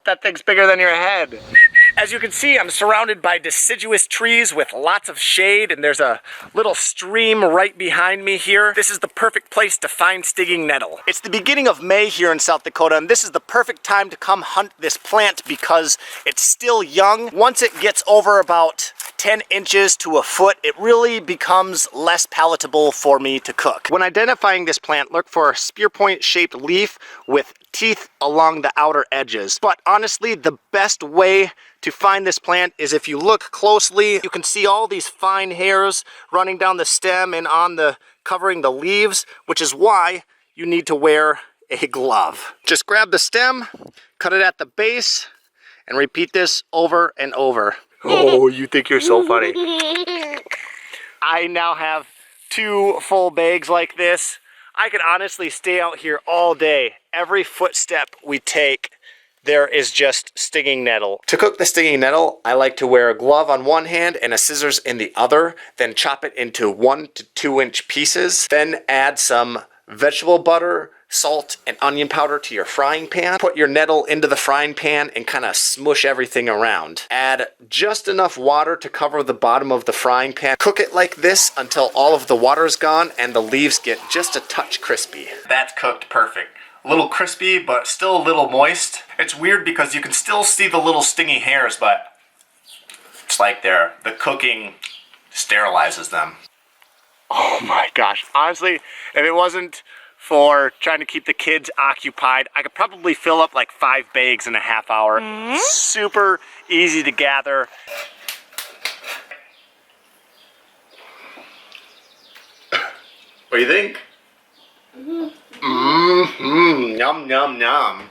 that thing's bigger than your head. As you can see, I'm surrounded by deciduous trees with lots of shade, and there's a little stream right behind me here. This is the perfect place to find stinging nettle. It's the beginning of May here in South Dakota, and this is the perfect time to come hunt this plant because it's still young. Once it gets over about 10 inches to a foot, it really becomes less palatable for me to cook. When identifying this plant, look for a spear point shaped leaf with teeth along the outer edges. But honestly, the best way to find this plant is if you look closely, you can see all these fine hairs running down the stem and on the covering the leaves, which is why you need to wear a glove. Just grab the stem, cut it at the base, and repeat this over and over. Oh, you think you're so funny. I now have 2 full bags like this. I could honestly stay out here all day. Every footstep we take, there is just stinging nettle. To cook the stinging nettle, I like to wear a glove on one hand and a scissors in the other, then chop it into 1 to 2 inch pieces. Then add some vegetable butter, salt, and onion powder to your frying pan. Put your nettle into the frying pan and kind of smush everything around. Add just enough water to cover the bottom of the frying pan. Cook it like this until all of the water is gone and the leaves get just a touch crispy. That's cooked perfect. A little crispy, but still a little moist. It's weird because you can still see the little stingy hairs, but it's like the cooking sterilizes them. Oh my gosh. Honestly, if it wasn't for trying to keep the kids occupied, I could probably fill up like 5 bags in a half hour. Super easy to gather. What do you think? Yum, yum, yum.